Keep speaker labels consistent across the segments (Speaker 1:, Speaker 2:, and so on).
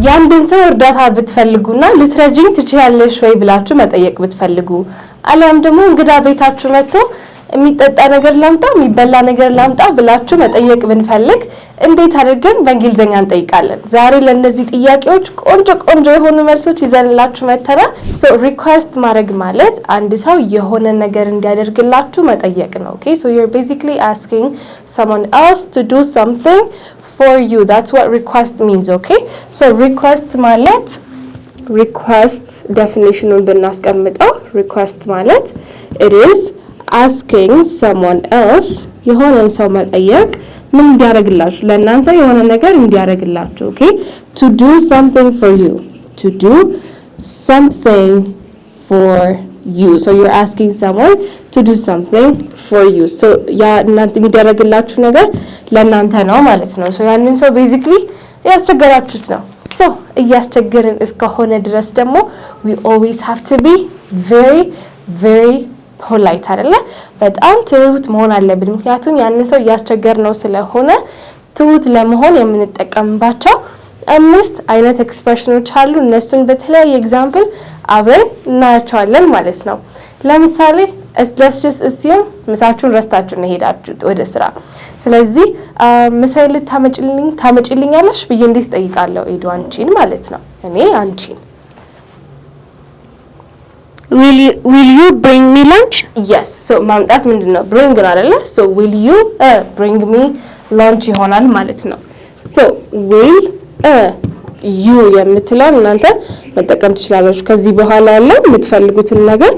Speaker 1: ያንድን ሰው እርዳታ ብትፈልጉና ልትረጂኝ ትችያለሽ ወይ ብላችሁ መጠየቅ ብትፈልጉ አለም ደግሞ እንግዳ ቤታችሁ መጥቶ የሚጠጣ ነገር ላምጣ የሚበላ ነገር ላምጣ ብላችሁ መጠየቅ ብንፈልግ እንዴት አድርገን በእንግሊዘኛ እንጠይቃለን? ዛሬ ለነዚህ ጥያቄዎች ቆንጆ የሆኑ መልሶች ይዘንላችሁ መተናል። ሶ ሪኩዌስት ማድረግ ማለት አንድ ሰው የሆነ ነገር እንዲያደርግላችሁ መጠየቅ ነው። ኦኬ ሶ you're basically asking someone else to do something for you. That's what request means. Okay so request ማለት request definition-ን ብናስቀምጠው request ማለት it is asking someone else የሆነ ሰው መጠየቅ ምን እንዲያደርግላችሁ ለእናንተ የሆነ ነገር እንዲያደርግላችሁ ኦኬ to do something for you to do something for you so you're asking someone to do something for you so ያ እናንተ የሚደረግላችሁ ነገር ለእናንተ ነው ማለት ነው so ያንን ሰው basically ያስቸገራችሁት ነው so እያስቸገርን እስከሆነ ድረስ ደግሞ we always have to be very polite አይደለ በጣም ትሁት መሆን አለብን ምክንያቱም ያንን ሰው ያስቸገር ነው ስለሆነ ትሁት ለመሆን የምንጠቀምባቸው 5 አይነት ኤክስፕሬሽኖች አሉ እነሱን በተለያየ ኤግዛምፕል አብረን እናያቸዋለን ማለት ነው ለምሳሌ let's just assume ምሳችሁን ረስታችሁ ነው ሄዳችሁት ወደ ስራ ስለዚህ ምሳዬ ታመጪልኛለሽ ብዬ እንዴት ጠይቃለሁ ኤዱ አንቺን ማለት ነው እኔ አንቺን
Speaker 2: Will you bring me lunch?
Speaker 1: Yes. So ማምጣት ምንድነው? bring ነው አይደለ? So will you bring me lunch ይሆናል ማለት ነው። So will you የምትለው እናንተ መጠቀም ትችላላችሁ። ከዚህ በኋላ ያለው የምትፈልጉትን ነገር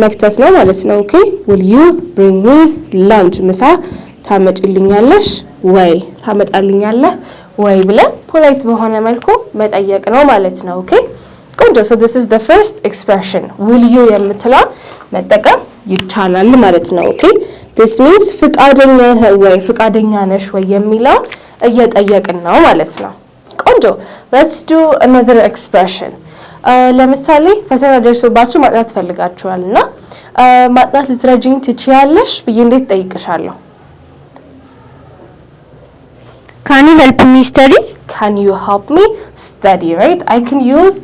Speaker 1: መክተት ነው ማለት ነው። ኦኬ will you bring me lunch ምሳ ታመጪልኛለሽ ወይ ታመጣልኛለህ ወይ ብለን ፖላይት በሆነ መልኩ መጠየቅ ነው ማለት ነው። ኦኬ ቆንጆ so this is the first expression will you የምትለው መጠቀም ይቻላል ማለት ነው ኦኬ this means ፍቃደኛ ነሽ ወይ የሚለው እየጠየቅን ነው ማለት ነው ቆንጆ let's do another expression ለምሳሌ ፈተና ደርሶባችሁ ማጥናት ፈልጋችኋልና ማጥናት ልትረጂኝ ትችያለሽ ብዬ እንዴት ጠይቅሻለሁ
Speaker 2: Can you help me study?
Speaker 1: Can you help me study right I can use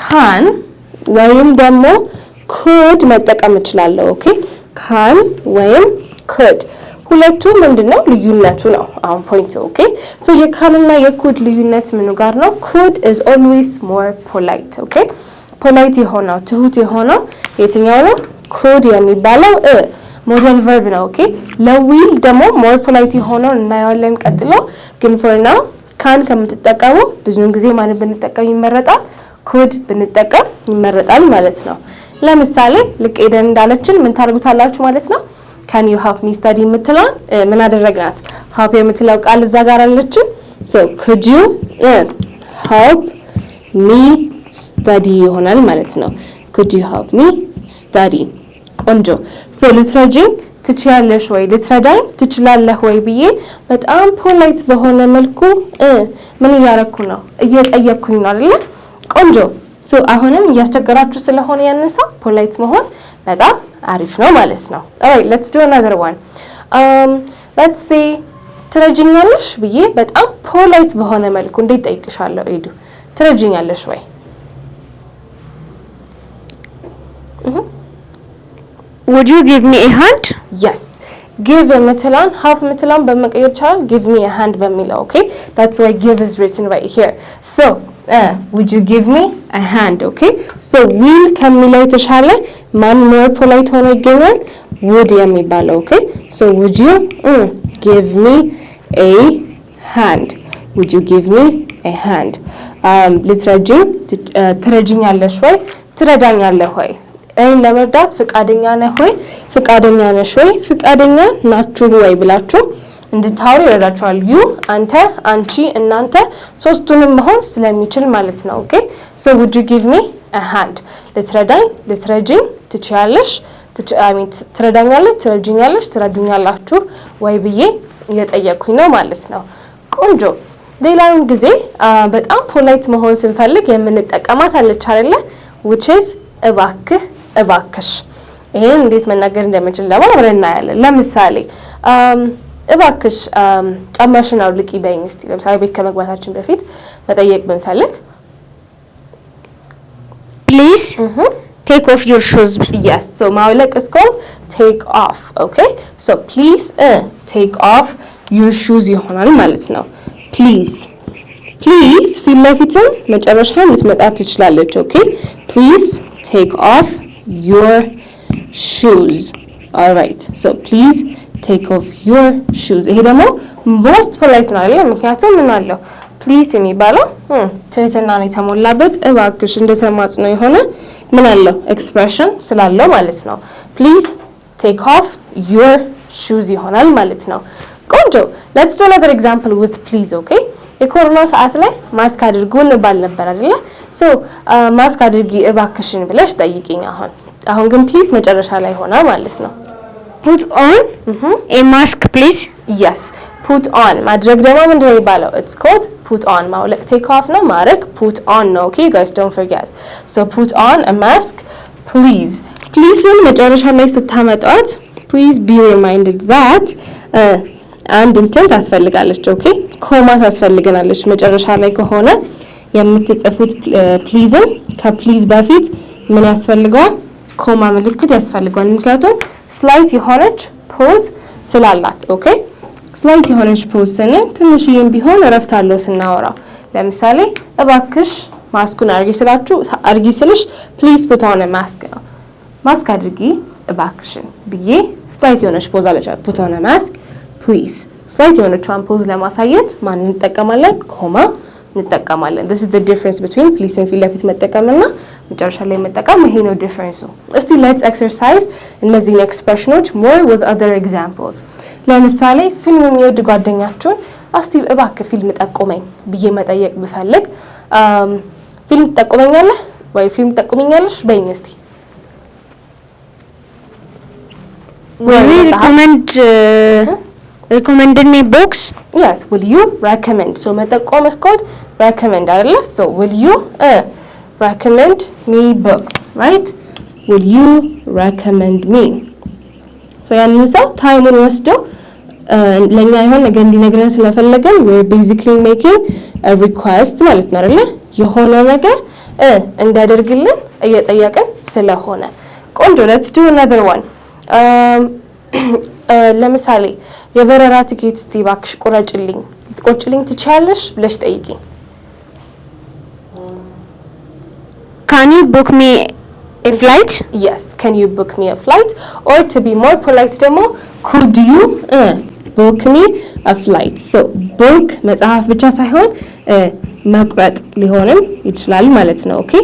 Speaker 1: can ወይም ደግሞ could መጠቀም እችላለሁ ኦኬ can ወይም could ሁለቱ ምንድነው ልዩነቱ ነው አሁን ፖይንት ኦኬ so የcan እና የcould ልዩነት ምኑ ጋር ነው could is always more polite ኦኬ polite የሆነው ትሁት የሆነው የትኛው ነው could የሚባለው modal verb ነው ኦኬ ለዊል ደግሞ more polite የሆነው እናያለን ቀጥሎ ግን for now can ከምትጠቀሙ ብዙውን ጊዜ ማን ብንጠቀም ይመረጣል could ብንጠቀም ይመረጣል ማለት ነው ለምሳሌ ልክ ኤደን እንዳለችን ምን ታርጉታላችሁ ማለት ነው can you help me study የምትለው ምን አደረግናት help የምትለው ቃል እዛ ጋር አለችን so could you help me study ይሆናል ማለት ነው could you help me study ቆንጆ so ልትረጂኝ ትችያለሽ ወይ ልትረዳኝ ትችላለህ ወይ ብዬ በጣም ፖላይት በሆነ መልኩ ምን እያረኩ ነው እየጠየቅኩኝ ነው አይደል ቆንጆ so አሁንም ያስቸገራችሁ ስለሆነ ያነሳ ፖላይት መሆን በጣም አሪፍ ነው ማለት ነው alright let's do another one let's say ትረጂኛለሽ ብዬ በጣም ፖላይት በሆነ መልኩ እንዴት ጠይቅሻለሁ ኤዱ ትረጂኛለሽ ወይ
Speaker 2: Would you give me a hand?
Speaker 1: Yes give የምትለውን half የምትለውን በመቀየር ይቻላል give me a hand በሚለው okay that's why give is written right here so would you give me a hand okay so will ከሚለው የተሻለ ማን more polite ሆኖ ይገኛል would የሚባለው okay so would you give me a hand would you give me a hand ትረጂኛለሽ ወይ ትረዳኛለህ ወይ እኔን ለመርዳት ፍቃደኛ ነህ ወይ ፍቃደኛ ነሽ ወይ ፍቃደኛ ናችሁ ወይ ብላችሁ እንድታወሩ ይረዳችኋል you አንተ አንቺ እናንተ ሶስቱንም መሆን ስለሚችል ማለት ነው ኦኬ so would you give me a hand ልትረጂኝ ትችያለሽ ትረዳኛለህ ትረጂኛለሽ ትረዱኛላችሁ ወይ ብዬ እየጠየቅኩኝ ነው ማለት ነው ቆንጆ ሌላውን ጊዜ በጣም ፖላይት መሆን ስንፈልግ የምንጠቀማት አለች አይደለ which is እባክሽ ይሄን እንዴት መናገር እንደምንችል ለማብረን እናያለን ለምሳሌ እባክሽ ጫማሽን አውልቂ በይኝ እስቲ ለምሳሌ ቤት ከመግባታችን በፊት መጠየቅ ብንፈልግ
Speaker 2: please take off your shoes.
Speaker 1: Yes, so ማውለቅ is called take off. Okay, so please take off your shoes ይሆናል ማለት ነው። please ፊት ለፊትም መጨረሻም ልትመጣ ትችላለች። okay, please take off your shoes. all right, so please take off your shoes. ይሄ ደግሞ most polite ነው አይደል? ምክንያቱም ምን አለው ፕሊዝ የሚባለው ትህትናን የተሞላበት እባክሽ እንደተማጽኖ የሆነ ምን አለው ኤክስፕሬሽን ስላለው ማለት ነው። ፕሊዝ ቴክ ኦፍ ዩር ሹዝ ይሆናል ማለት ነው። ቆንጆ ሌትስ ዱ አናዘር ኤግዛምፕል ዊዝ ፕሊዝ። ኦኬ የኮሮና ሰዓት ላይ ማስክ አድርጉ እንባል ነበር አይደለ? ሶ ማስክ አድርጊ እባክሽን ብለሽ ጠይቂኝ። አሁን ግን ፕሊዝ መጨረሻ ላይ ሆና ማለት ነው።
Speaker 2: Put on a mask, please.
Speaker 1: Yes, put on ማድረግ ደግሞ ምንድን ነው የሚባለው? It's called put on. ማውለቅ take off ነው፣ ማድረግ put on ነው። Okay guys, don't forget. So put on a mask, please. Pleaseን መጨረሻ ላይ ስታመጣት please be reminded that አንድ እንትን ታስፈልጋለች። Okay ኮማ ታስፈልገናለች። መጨረሻ ላይ ከሆነ የምትጽፉት pleaseን ከፕሊዝ በፊት ምን ያስፈልገዋል? ኮማ ምልክት ያስፈልገዋል። ምክንያቱም ስላይት የሆነች ፖዝ ስላላት። ኦኬ ስላይት የሆነች ፖዝ ስንል ትንሽዬም ቢሆን እረፍት አለው ስናወራ። ለምሳሌ እባክሽ ማስኩን አድርጊ ስልሽ ፕሊዝ ፑት ኦን አ ማስክ ነው። ማስክ አድርጊ እባክሽን ብዬ ስላይት የሆነች ፖዝ አለች። ፑት ኦን አ ማስክ ፕሊዝ። ስላይት የሆነችዋን ፖዝ ለማሳየት ማን እንጠቀማለን? ኮማ እንጠቀማለን። this is the difference between please ፊት ለፊት መጠቀምና መጨረሻ ላይ መጠቀም። ይሄ ነው ዲፈረንሱ። እስቲ let's exercise እነዚህን ኤክስፕሬሽኖች more with other examples። ለምሳሌ ፊልም የሚወድ ጓደኛችሁን እስቲ እባክህ ፊልም ጠቁመኝ ብዬ መጠየቅ ብፈልግ ፊልም ትጠቁመኛለህ ወይ ፊልም ትጠቁመኛለሽ በይኝ እስቲ።
Speaker 2: Will you recommend me books?
Speaker 1: Yes, will you recommend? So መጠቆም is called recommend አይደለ? So will you recommend me books, right? Will you recommend me? So ያንን ሰው ታይሙን ወስዶ ለኛ ይሆን ነገር እንዲነግረን ስለፈለገን we're basically making a request ማለት ነው አይደለ? የሆነ ነገር እንዳደርግልን እየጠየቅን ስለሆነ ቆንጆ። let's do another one. ለምሳሌ የበረራ ቲኬት እስቲ እባክሽ ቁረጭልኝ ልትቆርጭልኝ ትችያለሽ ብለሽ ጠይቂኝ።
Speaker 2: Can you book me a flight?
Speaker 1: Yes, can you book me a flight? Or to be more polite ደግሞ could you book me a flight? So book መጽሐፍ ብቻ ሳይሆን መቁረጥ ሊሆንም ይችላል ማለት ነው። ኦኬ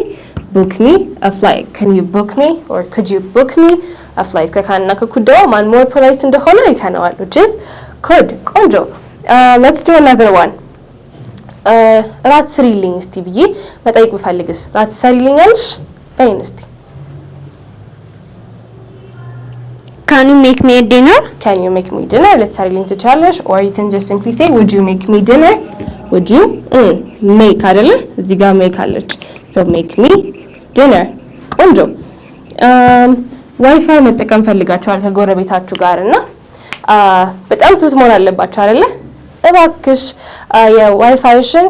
Speaker 1: book me a flight. Can you book me or could you book me a flight? ከካንና ከኩድ ደግሞ ማን more polite እንደሆነ አይተነዋል, which is could. ቆንጆ let's do another one. ራት ስሪልኝ እስቲ ብዬ መጠየቅ ብፈልግስ ራት ሰሪልኛለሽ በይኝ እስቲ።
Speaker 2: Can you make me a dinner?
Speaker 1: Can you make me dinner? ልትሰሪልኝ ትችያለሽ። or you can just simply say would you make me dinner? would you make አይደለ እዚህ ጋር make አለች። so make me dinner. ቆንጆ ዋይፋይ መጠቀም ፈልጋችኋል ከጎረቤታችሁ ጋር እና በጣም ትሁት መሆን አለባችሁ አይደለ? እባክሽ የዋይፋይሽን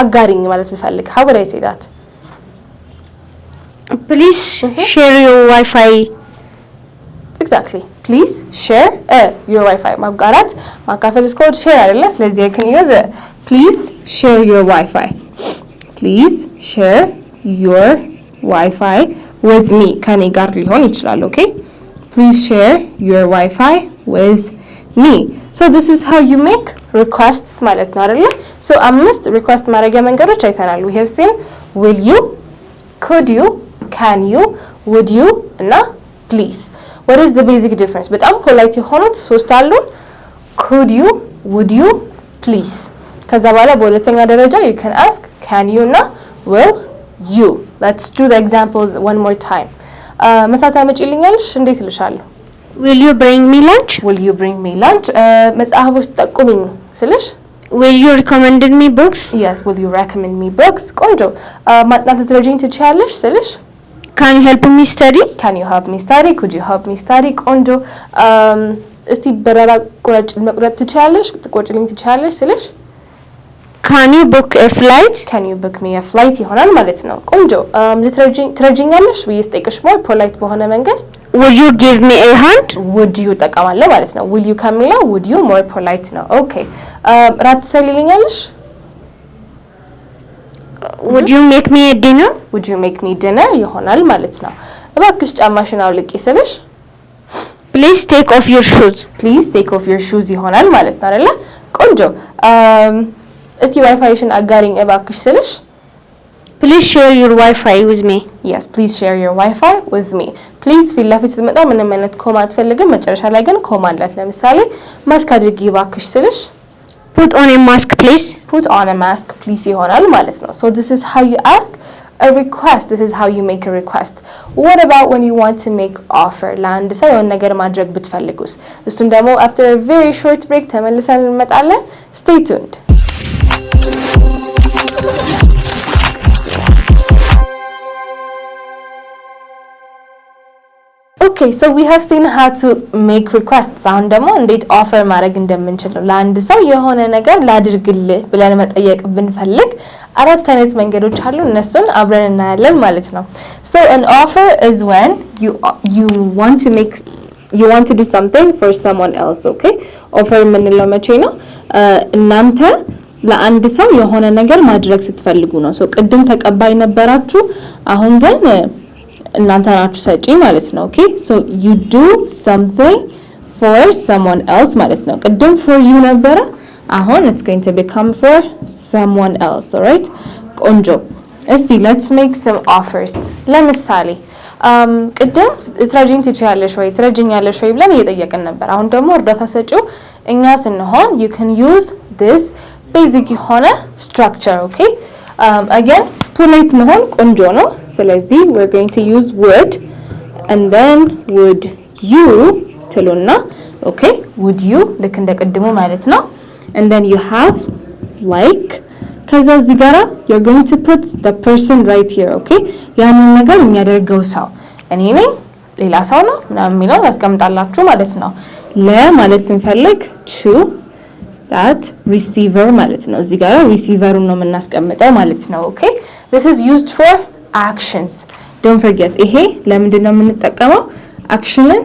Speaker 1: አጋሪኝ ማለት ብፈልግ how would I say that?
Speaker 2: Please share your Wi-Fi.
Speaker 1: Exactly. Please share your Wi-Fi. ማጋራት ማካፈል is called share አይደለ? ስለዚህ I can use it. Please share your Wi-Fi. Please share your Wi-Fi with me. ከኔ ጋር ሊሆን ይችላል። Okay? Please share your Wi-Fi with me. So this is how you make requests ማለት ነው አይደለ? So አምስት request ማድረጊያ መንገዶች አይተናል. We have seen will you, could you, can you, would you እና please. What is the basic difference? በጣም polite የሆኑት ሶስት አሉ። could you, would you, please. ከዛ በኋላ በሁለተኛ ደረጃ you can ask can you እና will you. Let's do the examples one more time. መሳታ ያመጪልኛልሽ እንዴት ልሻለሁ?
Speaker 2: Will you bring me lunch?
Speaker 1: Will you bring me lunch? መጽሐፎች ጠቁሚኝ ስልሽ
Speaker 2: Will you recommend me books?
Speaker 1: yes, will you recommend me books? ቆንጆ ማጥናት ልትረጂኝ ትችያለሽ ስልሽ
Speaker 2: Can you help me study?
Speaker 1: can you help me study? could you help me study? ቆንጆ እስቲ በረራ መቁረጥ ትችያለሽ ትቆርጭልኝ ትችያለሽ ስልሽ
Speaker 2: Can you book a flight?
Speaker 1: Can you book me a flight ይሆናል ማለት ነው። ቆንጆ ትረጂኛለሽ ብዬ ስጠይቅሽ more polite በሆነ መንገድ
Speaker 2: Would you give me a hand?
Speaker 1: would you ጠቀማለሁ ማለት ነው። will you ከሚለው would you more polite ነው። ኦኬ ራት ትሰሪልኛለሽ?
Speaker 2: Would you make me a dinner?
Speaker 1: would you make me dinner ይሆናል ማለት ነው። እባክሽ ጫማሽን አውልቂ ስልሽ
Speaker 2: Please take off your shoes.
Speaker 1: please take off your shoes ይሆናል ማለት ነው አይደለ? ቆንጆ እስቲ ዋይፋይሽን አጋሪኝ እባክሽ ስልሽ
Speaker 2: Please share your Wi-Fi with me.
Speaker 1: yes please share your Wi-Fi with me. please ፊት ለፊት ስትመጣ ምንም አይነት ኮማ አትፈልግም። መጨረሻ ላይ ግን ኮማ አላት። ለምሳሌ ማስክ አድርጊ እባክሽ ስልሽ
Speaker 2: Put on a mask, please.
Speaker 1: put on a mask please ይሆናል ማለት ነው። so this is how you ask a request. this is how you make a request. what about when you want to make offer? ለአንድ ሰው የሆነ ነገር ማድረግ ብትፈልጉስ? እሱም ደግሞ after a very short break ተመልሰን እንመጣለን. stay tuned. okay so we have seen how to make requests. አሁን ደግሞ እንዴት ኦፈር ማድረግ እንደምንችል ነው። ለአንድ ሰው የሆነ ነገር ላድርግልህ ብለን መጠየቅ ብንፈልግ አራት አይነት መንገዶች አሉ። እነሱን አብረን እናያለን ማለት ነው። so an offer is when you want to do something for someone else. okay offer የምንለው መቼ ነው? እናንተ ለአንድ ሰው የሆነ ነገር ማድረግ ስትፈልጉ ነው። so ቅድም ተቀባይ ነበራችሁ፣ አሁን ግን እናንተ ናችሁ ሰጪ ማለት ነው። okay so you do something for someone else ማለት ነው። ቅድም for you ነበረ፣ አሁን it's going to become for someone else. alright ቆንጆ እስቲ let's make some offers. ለምሳሌ ቅድም ትረጂኝ ትችያለሽ ወይ ትረጂኛለሽ ወይ ብለን እየጠየቅን ነበር። አሁን ደግሞ እርዳታ ሰጪው እኛ ስንሆን you can use this basic የሆነ structure. okay again polite መሆን ቆንጆ ነው። ስለዚህ we're going to use would and then would you ትሉና okay would you ልክ እንደ ቅድሙ ማለት ነው። and then you have like ከዛ እዚህ ጋራ you're going to put the person right here. okay ያንን ነገር የሚያደርገው ሰው እኔ ነኝ ሌላ ሰው ነው ምናምን የሚለው ታስቀምጣላችሁ ማለት ነው። ለማለት ስንፈልግ to that receiver ማለት ነው። እዚህ ጋራ ሪሲቨሩን ነው የምናስቀምጠው ማለት ነው። okay this is used for actions. don't forget ይሄ ለምንድን ነው የምንጠቀመው? አክሽንን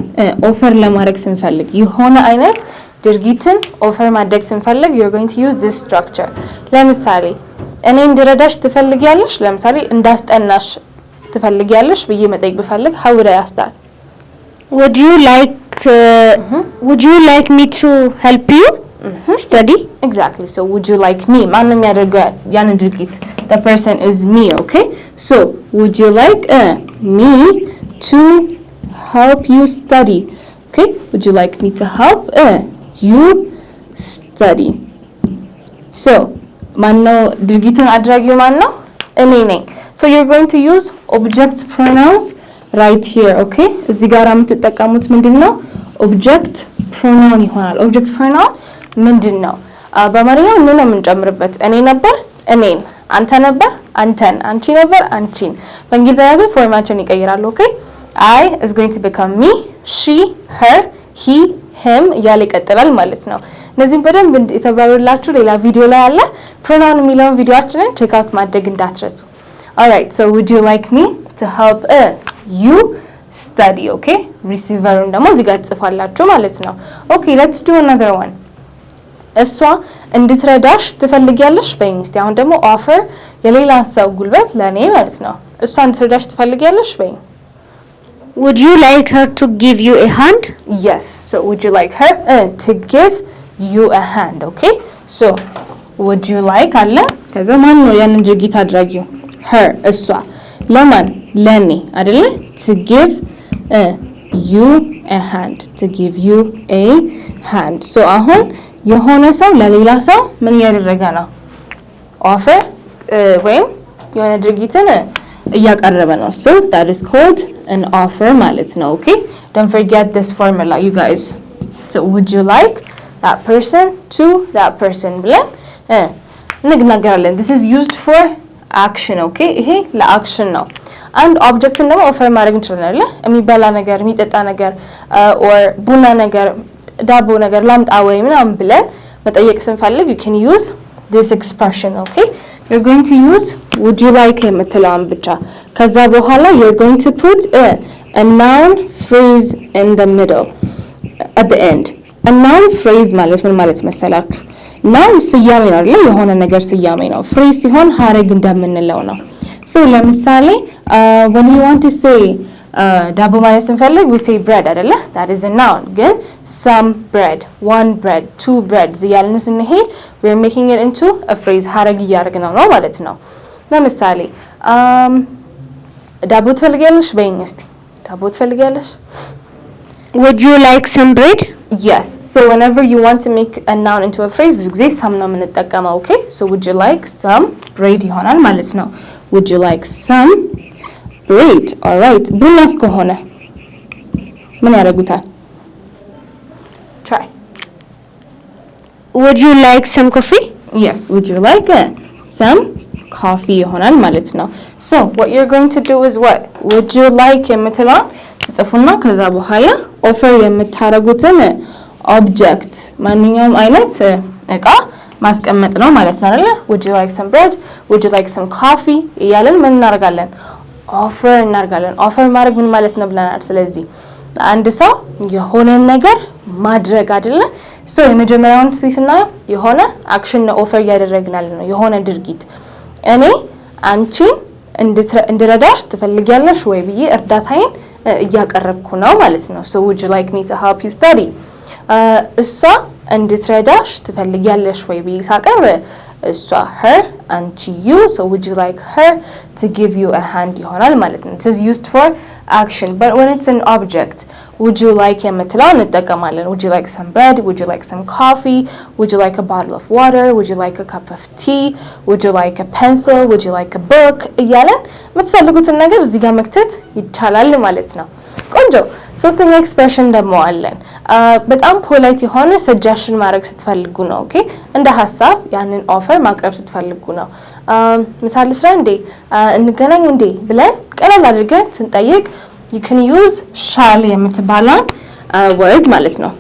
Speaker 1: ኦፈር ለማድረግ ስንፈልግ የሆነ አይነት ድርጊትን ኦፈር ማድረግ ስንፈልግ you're going to use this structure. ለምሳሌ እኔ እንድረዳሽ ትፈልጊያለሽ፣ ለምሳሌ እንዳስጠናሽ ትፈልጊያለሽ ብዬ መጠየቅ ብፈልግ how would I ask that?
Speaker 2: Would you like me to help you study?
Speaker 1: exactly so would you like me ማንም የሚያደርገው ያንን ድርጊት the person is me. okay so would you like me to help you study? okay would you like me to help you study? so ማነው ድርጊቱን አድራጊው ማነው? እኔ ነኝ። so you're going to use object pronouns right here. okay እዚህ ጋር የምትጠቀሙት ምንድነው? object pronoun ይሆናል። object pronoun ምንድነው? በአማርኛ ምን ነው የምንጨምርበት? እኔ ነበር እኔን፣ አንተ ነበር አንተን፣ አንቺ ነበር አንቺን። በእንግሊዝኛ ግን ፎርማቸውን ይቀይራሉ። okay I is going to become me, she, her, he, him እያለ ይቀጥላል ማለት ነው። እነዚህም በደንብ የተብራሩላችሁ ሌላ ቪዲዮ ላይ አለ። pronoun የሚለውን ቪዲዮአችንን ቼክ አውት ማድረግ እንዳትረሱ። alright so would you like me to help you study? okay ሪሲቨሩን ደግሞ እዚህ ጋር ጽፋላችሁ ማለት ነው። okay let's do another one. እሷ እንድትረዳሽ ትፈልጊያለሽ በይኝ እስቲ። አሁን ደግሞ ኦፈር የሌላ ሰው ጉልበት ለኔ ማለት ነው። እሷ እንድትረዳሽ ትፈልጊያለሽ በይኝ።
Speaker 2: Would you like her to give you a hand?
Speaker 1: yes so would you like her to give you a hand? okay so would you like አለ ከዛ ማን ነው ያንን ድርጊት አድራጊው? her እሷ ለማን? ለኔ አይደለ? to give you a hand, to give you a hand. so አሁን የሆነ ሰው ለሌላ ሰው ምን ያደረገ ነው? ኦፈር ወይም የሆነ ድርጊትን እያቀረበ ነው። so that is called an offer ማለት ነው። okay don't forget this formula you guys. so would you like that person to that person ብለን እንናገራለን። this is used for action. okay ይሄ ለአክሽን ነው። አንድ ኦብጀክትን ደግሞ ኦፈር ማድረግ እንችላለን። የሚበላ ነገር፣ የሚጠጣ ነገር or ቡና ነገር፣ ዳቦ ነገር ላምጣ ወይ ምናምን ብለን መጠየቅ ስንፈልግ you can use this expression, okay? You're going to use would you like የምትለዋን ብቻ ከዛ በኋላ you're going to put a noun phrase in the middle at the end. a noun phrase ማለት ምን ማለት መሰላችሁ? noun ስያሜ ነው አይደል? የሆነ ነገር ስያሜ ነው። phrase ሲሆን ሀረግ እንደምንለው ነው። so ለምሳሌ when we want to say ዳቦ ማለት ስንፈልግ we say bread አይደለ? that is a noun. ግን some bread, one bread, two breads እያልን ስንሄድ we are making it into a phrase ሀረግ እያደረግነው ነው ማለት ነው። ለምሳሌ ዳቦ ትፈልጊያለሽ በይኝ እስቲ። ዳቦ ትፈልጊያለሽ?
Speaker 2: would you like some bread?
Speaker 1: yes. so whenever you want to make a noun into a phrase ብዙ ጊዜ some ነው የምንጠቀመው። okay? so would you like some bread ይሆናል ማለት ነው። would you like some bread? alright. ቡናስ ከሆነ ምን ያደርጉታል? try.
Speaker 2: would you like some coffee?
Speaker 1: yes. would you like some coffee ይሆናል ማለት ነው። so what you're going to do is what? would you like የምትለውን ጽፉና ከዛ በኋላ ኦፈር የምታረጉትን ኦብጀክት ማንኛውም አይነት እቃ ማስቀመጥ ነው ማለት ነው አይደል? would you like some bread? would you like some coffee? እያለን ምን እናደርጋለን? ኦፈር እናደርጋለን። ኦፈር ማድረግ ምን ማለት ነው ብለናል። ስለዚህ አንድ ሰው የሆነ ነገር ማድረግ አይደለ? ሶ የመጀመሪያውን ስናየው የሆነ አክሽን ነው ኦፈር እያደረግናል ነው የሆነ ድርጊት። እኔ አንቺን እንድረዳሽ ትፈልጊያለሽ ወይ ብዬ እርዳታዬን እያቀረብኩ ነው ማለት ነው። so would you like me to help you study? እሷ እንድትረዳሽ ትፈልጊያለሽ ወይ ብዬ ሳቀርብ እሷ her አንቺ you. so would you like her to give you a hand ይሆናል ማለት ነው። it is used for action, but when it's an object would you like የምትለውን እንጠቀማለን። would you like some bread? would you like some coffee? would you like a bottle of water? would you like a cup of tea? would you like a pencil? would you like a book? እያለን የምትፈልጉትን ነገር እዚህ ጋር መክተት ይቻላል ማለት ነው። ቆንጆ። ሶስተኛ ኤክስፕሬሽን ደግሞ አለን። በጣም ፖላይት የሆነ ሰጀሽን ማድረግ ስትፈልጉ ነው። ኦኬ እንደ ሀሳብ ያንን ኦፈር ማቅረብ ስትፈልጉ ነው። ምሳሌ ስራ እንዴ እንገናኝ እንዴ ብለን ቀለል አድርገን ስንጠይቅ you can use shall የምትባለውን word ማለት ነው።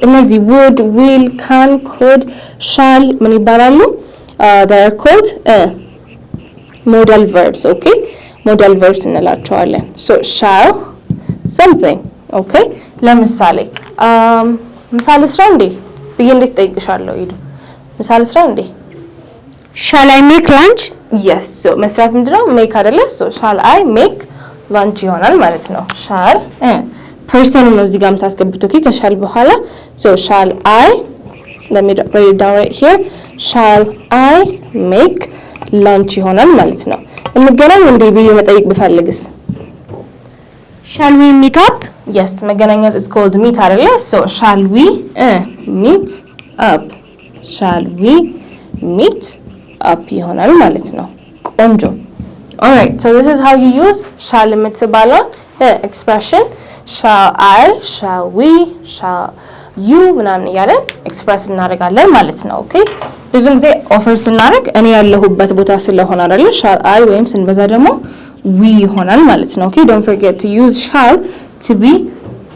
Speaker 1: እነዚህ would, will, can, could, shall ምን ይባላሉ? they are called modal verbs. okay modal verbs እንላቸዋለን። so shall something. okay ለምሳሌ ምሳሌ ስራ እንዴ ብዬ እንዴት ጠይቅሻለሁ? ሄዱ ምሳሌ ስራ እንዴ
Speaker 2: shall I make lunch?
Speaker 1: yes. so መስራት ምንድነው? make አይደለ? so shall I make lunch ይሆናል ማለት ነው። shall person ነው እዚህ ጋር የምታስገቡት። ኦኬ ከሻል በኋላ so shall I, let me write it down right here, shall I make lunch ይሆናል ማለት ነው። እንገናኝ እንዴ ብዬ መጠየቅ ብፈልግስ?
Speaker 2: shall we meet up?
Speaker 1: yes. መገናኘት is called meet አይደለ? so shall we meet up, shall we meet up ይሆናል ማለት ነው። ቆንጆ። alright, so this is how you use shall የምትባለው expression. shall I, shall we, shall you ምናምን እያለን ኤክስፕረስ እናደርጋለን ማለት ነው። ኦኬ ብዙ ጊዜ ኦፈር ስናደርግ እኔ ያለሁበት ቦታ ስለሆነ አይደል shall I ወይም ስንበዛ ደግሞ we ይሆናል ማለት ነው። ኦኬ don't forget to use shall to be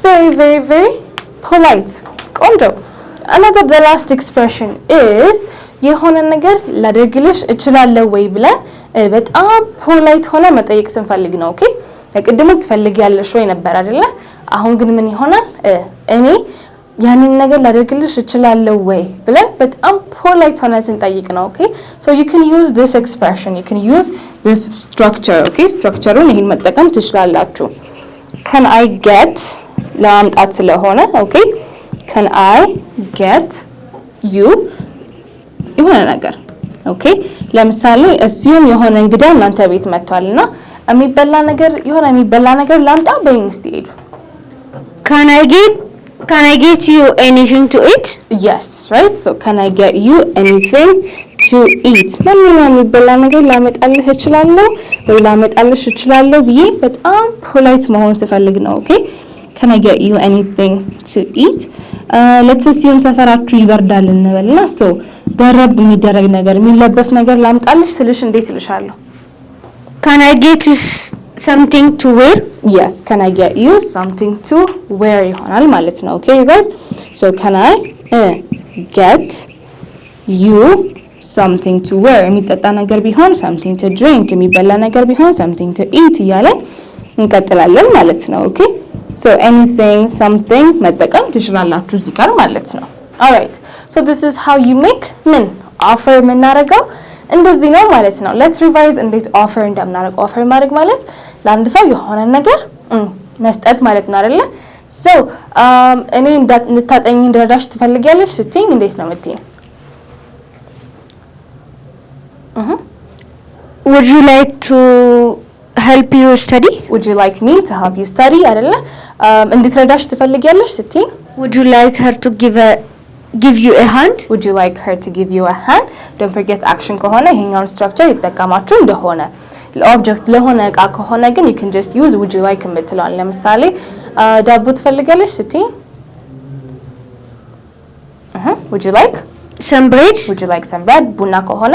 Speaker 1: very very very polite. ቆንጆ። another the last expression is የሆነ ነገር ላደርግልሽ እችላለሁ ወይ ብለን በጣም ፖላይት ሆነ መጠየቅ ስንፈልግ ነው። ኦኬ ቅድም ትፈልጊያለሽ ወይ ነበር አይደለ? አሁን ግን ምን ይሆናል? እኔ ያንን ነገር ላደርግልሽ እችላለሁ ወይ ብለን በጣም ፖላይት ሆነ ስንጠይቅ ነው። ኦኬ so you can use this expression, you can use this structure. ኦኬ ስትራክቸሩን ይሄን መጠቀም ትችላላችሁ። can I get ለማምጣት ስለሆነ ኦኬ can I get you የሆነ ነገር። ኦኬ ለምሳሌ assume የሆነ እንግዳ እናንተ ቤት መጥቷልና የሚበላ ነገር የሆነ የሚበላ ነገር ላምጣ በይኝ እስቲ ሄዱ።
Speaker 2: can I get you anything to eat?
Speaker 1: yes, right. so can I get you anything to eat? ማንኛውም የሚበላ ነገር ላመጣልህ እችላለሁ ወይ ላመጣልሽ እችላለሁ ብዬ በጣም ፖላይት መሆን ስፈልግ ነው። ኦኬ can I get you anything to eat? let's assume ሰፈራችሁ ይበርዳል እንበልና so ደረብ የሚደረግ ነገር የሚለበስ ነገር ላምጣልሽ ስልሽ እንዴት እልሻለሁ?
Speaker 2: can I get you something to wear?
Speaker 1: yes, can I get you something to wear ይሆናል ማለት ነው። okay you guys, so can I get you something to wear የሚጠጣ ነገር ቢሆን something to drink የሚበላ ነገር ቢሆን something to eat እያለን እንቀጥላለን ማለት ነው። ኦኬ so anything something መጠቀም ትችላላችሁ እዚህ ጋር ማለት ነው። alright so this is how you make ምን offer የምናደርገው እንደዚህ ነው ማለት ነው። let's revise እንዴት offer እንደምናደርገው offer ማድረግ ማለት ለአንድ ሰው የሆነ ነገር መስጠት ማለት ነው አይደለ? so እኔ እንድታጠኝ እንድረዳሽ ትፈልጊያለሽ ስትይኝ እንዴት ነው የምትይኝ?
Speaker 2: Would you like to help you study?
Speaker 1: Would you like me to help you study? አይደለ? እንድትረዳሽ ትፈልጊያለሽ ስትይኝ
Speaker 2: Would you like her to give you a hand?
Speaker 1: Would you like her to give you a hand? Don't forget action ከሆነ ይሄኛውን structure ይጠቀማችሁ እንደሆነ ለኦብጀክት ለሆነ እቃ ከሆነ ግን you can just use would you like የምትለዋል። ለምሳሌ ዳቦ ትፈልጊያለሽ ስትይኝ would you like
Speaker 2: some bread?
Speaker 1: Would you like some bread? ቡና ከሆነ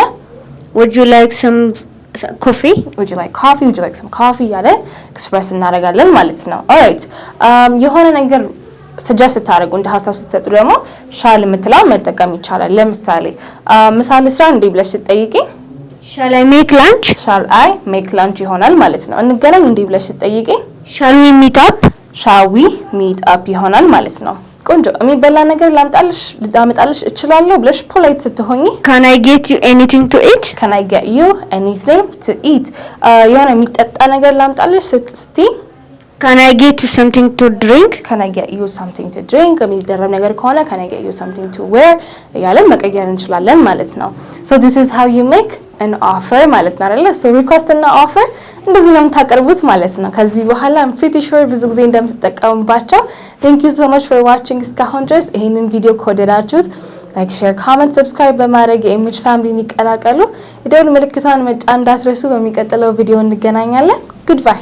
Speaker 2: Would you like some coffee?
Speaker 1: Would you like coffee? Would you like some coffee? ያለ ኤክስፕረስ እናደርጋለን ማለት ነው። alright የሆነ ነገር ሰጀስት ታደርጉ እንደ ሐሳብ ስትሰጡ ደግሞ ሻል የምትለው መጠቀም ይቻላል። ለምሳሌ ምሳሌ ስራ እንዴ ብለሽ ስትጠይቂ
Speaker 2: Shall I make lunch?
Speaker 1: shall I make lunch ይሆናል ማለት ነው። እንገናኝ እንዴ ብለሽ ስትጠይቂ
Speaker 2: Shall we meet up?
Speaker 1: shall we meet up ይሆናል ማለት ነው። ቆንጆ የሚበላ ነገር ላምጣልሽ እችላለሁ ብለሽ ፖላይት ስትሆኚ
Speaker 2: Can I get you anything to eat?
Speaker 1: can I get you anything to eat የሆነ የሚጠጣ ነገር ላምጣልሽ ስትይ
Speaker 2: Can I get you something to drink?
Speaker 1: can I get you something to drink የሚደረብ ነገር ከሆነ can I get you something to wear ያለን መቀየር እንችላለን ማለት ነው። so this is how you make an offer ማለት ነው አይደለ? so request እና offer እንደዚህ ነው የምታቀርቡት ማለት ነው። ከዚህ በኋላ I'm pretty sure ብዙ ጊዜ እንደምትጠቀሙባቸው thank you so much for watching እስካሁን ድረስ ይሄንን ቪዲዮ ከወደዳችሁት like share comment subscribe በማድረግ የኢሜጅ ፋሚሊን ይቀላቀሉ። የደወል ምልክቷን መጫን እንዳትረሱ። በሚቀጥለው ቪዲዮ እንገናኛለን። goodbye